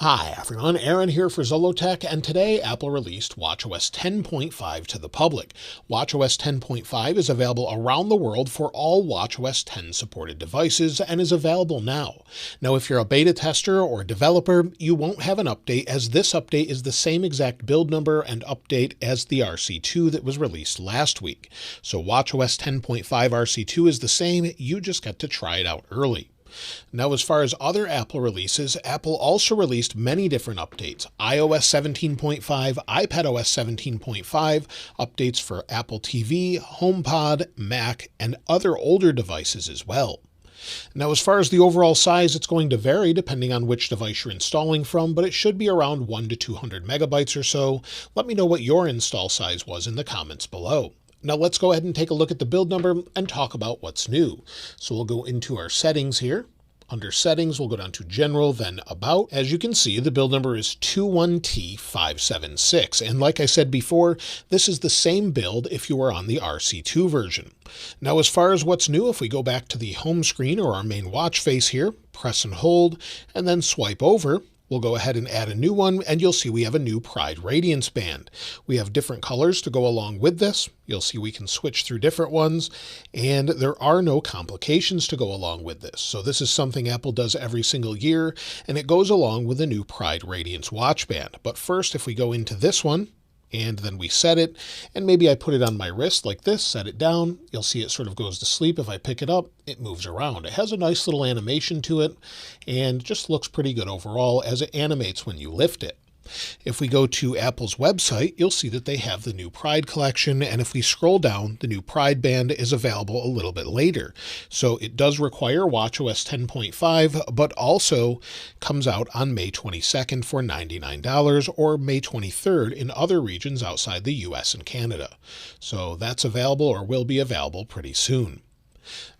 Hi everyone, Aaron here for Zollotech, and today Apple released WatchOS 10.5 to the public. WatchOS 10.5 is available around the world for all WatchOS 10 supported devices and is available now. Now if you're a beta tester or developer, you won't have an update, as this update is the same exact build number and update as the RC2 that was released last week. So WatchOS 10.5 RC2 is the same, you just got to try it out early. Now, as far as other Apple releases, Apple also released many different updates. iOS 17.5, iPadOS 17.5, updates for Apple TV, HomePod, Mac, and other older devices as well. Now, as far as the overall size, it's going to vary depending on which device you're installing from, but it should be around 1 to 200 megabytes or so. Let me know what your install size was in the comments below. Now let's go ahead and take a look at the build number and talk about what's new. So we'll go into our settings here. Under settings, we'll go down to general, then about. As you can see, the build number is 21T576. And like I said before, this is the same build if you were on the RC2 version. Now, as far as what's new, if we go back to the home screen or our main watch face here, press and hold, and then swipe over, we'll go ahead and add a new one, and you'll see we have a new Pride Radiance band. We have different colors to go along with this. You'll see we can switch through different ones, and there are no complications to go along with this. So this is something Apple does every single year, and it goes along with the new Pride Radiance watch band. But first, if we go into this one, and then we set it, and maybe I put it on my wrist like this, set it down, you'll see it sort of goes to sleep. If I pick it up, it moves around. It has a nice little animation to it, and just looks pretty good overall as it animates when you lift it. If we go to Apple's website, you'll see that they have the new Pride collection, and if we scroll down, the new Pride band is available a little bit later. So it does require WatchOS 10.5, but also comes out on May 22nd for $99 or May 23rd in other regions outside the US and Canada. So that's available or will be available pretty soon.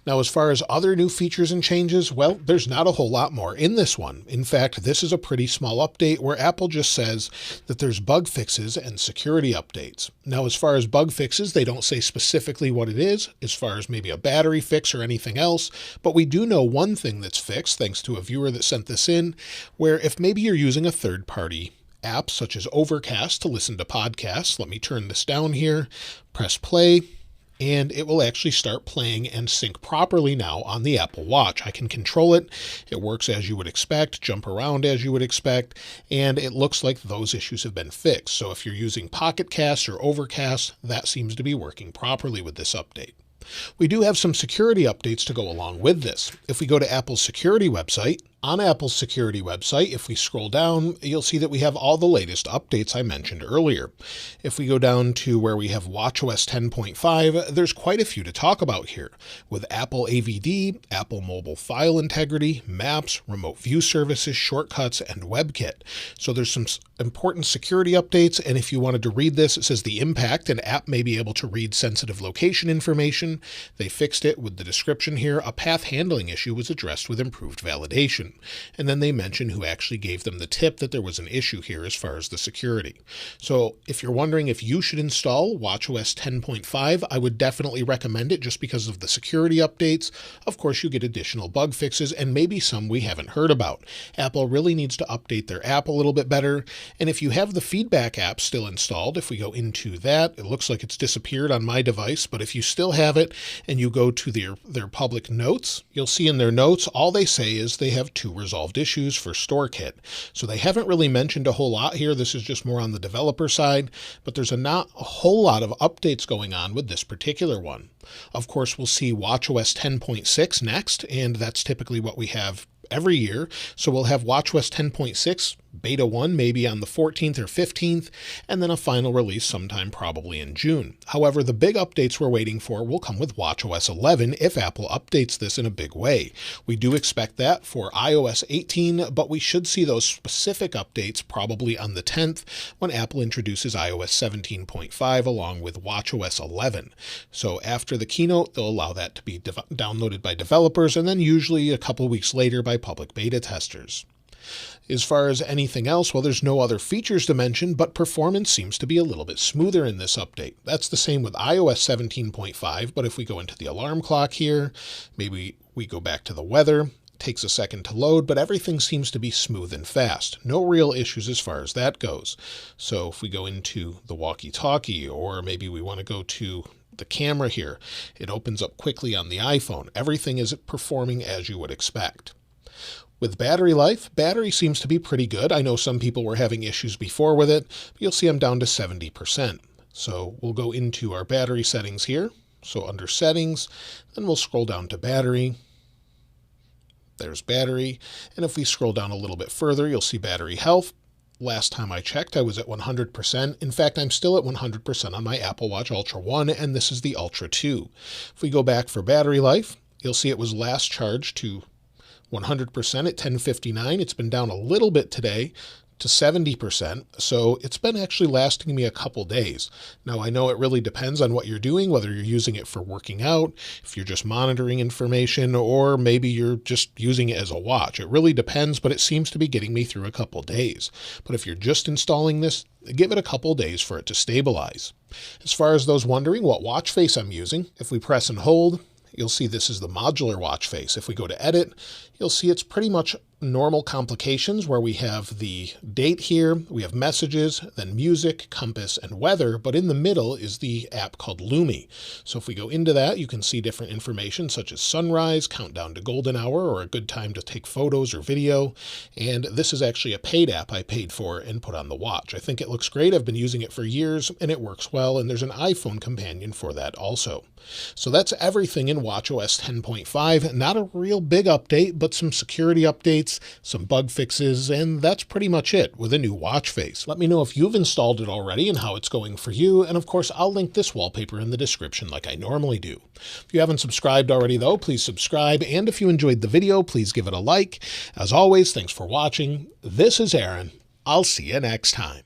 Now, as far as other new features and changes, well, there's not a whole lot more in this one. In fact, this is a pretty small update where Apple just says that there's bug fixes and security updates. Now, as far as bug fixes, they don't say specifically what it is, as far as maybe a battery fix or anything else, but we do know one thing that's fixed, thanks to a viewer that sent this in, where if maybe you're using a third-party app such as Overcast to listen to podcasts, let me turn this down here, press play, and it will actually start playing and sync properly now on the Apple Watch. I can control it. It works as you would expect, jump around as you would expect, and it looks like those issues have been fixed. So if you're using Pocket Cast or Overcast, that seems to be working properly with this update. We do have some security updates to go along with this. If we go to Apple's security website, on Apple's security website, if we scroll down, you'll see that we have all the latest updates I mentioned earlier. If we go down to where we have WatchOS 10.5, there's quite a few to talk about here, with Apple AVD, Apple Mobile File Integrity, Maps, Remote View Services, Shortcuts, and WebKit. So there's some important security updates, and if you wanted to read this, it says the impact an app may be able to read sensitive location information. They fixed it with the description here. A path handling issue was addressed with improved validation. And then they mention who actually gave them the tip that there was an issue here as far as the security. So if you're wondering if you should install WatchOS 10.5, I would definitely recommend it just because of the security updates. Of course, you get additional bug fixes and maybe some we haven't heard about. Apple really needs to update their app a little bit better. And if you have the feedback app still installed, if we go into that, it looks like it's disappeared on my device, but if you still have it and you go to their public notes, you'll see in their notes, all they say is they have 2 resolved issues for StoreKit. So they haven't really mentioned a whole lot here. This is just more on the developer side, but there's not a whole lot of updates going on with this particular one. Of course, we'll see WatchOS 10.6 next, and that's typically what we have every year. So we'll have WatchOS 10.6 Beta 1 maybe on the 14th or 15th, and then a final release sometime probably in June. However, the big updates we're waiting for will come with WatchOS 11 if Apple updates this in a big way. We do expect that for iOS 18, but we should see those specific updates probably on the 10th when Apple introduces iOS 17.5 along with WatchOS 11. So after the keynote, they'll allow that to be downloaded by developers and then usually a couple weeks later by public beta testers. As far as anything else, well, there's no other features to mention, but performance seems to be a little bit smoother in this update. That's the same with iOS 17.5, but if we go into the alarm clock here, maybe we go back to the weather, takes a second to load, but everything seems to be smooth and fast. No real issues as far as that goes. So if we go into the walkie-talkie, or maybe we want to go to the camera here, it opens up quickly on the iPhone. Everything is performing as you would expect. With battery life, battery seems to be pretty good. I know some people were having issues before with it, but you'll see I'm down to 70%. So we'll go into our battery settings here. So under settings, then we'll scroll down to battery. There's battery. And if we scroll down a little bit further, you'll see battery health. Last time I checked, I was at 100%. In fact, I'm still at 100% on my Apple Watch Ultra 1, and this is the Ultra 2. If we go back for battery life, you'll see it was last charged to 100% at 10:59. It's been down a little bit today to 70%, so it's been actually lasting me a couple days. Now, I know it really depends on what you're doing, whether you're using it for working out, if you're just monitoring information, or maybe you're just using it as a watch. It really depends, but it seems to be getting me through a couple days. But if you're just installing this, give it a couple days for it to stabilize. As far as those wondering what watch face I'm using, if we press and hold, you'll see this is the modular watch face. If we go to edit, you'll see it's pretty much normal complications where we have the date here, we have messages, then music, compass, and weather, but in the middle is the app called Lumi. So if we go into that, you can see different information such as sunrise, countdown to golden hour, or a good time to take photos or video. And this is actually a paid app I paid for and put on the watch. I think it looks great. I've been using it for years and it works well. And there's an iPhone companion for that also. So that's everything in WatchOS 10.5. Not a real big update, but some security updates, some bug fixes, and that's pretty much it with a new watch face. Let me know if you've installed it already and how it's going for you. And of course, I'll link this wallpaper in the description like I normally do. If you haven't subscribed already though, please subscribe. And if you enjoyed the video, please give it a like. As always, thanks for watching. This is Aaron. I'll see you next time.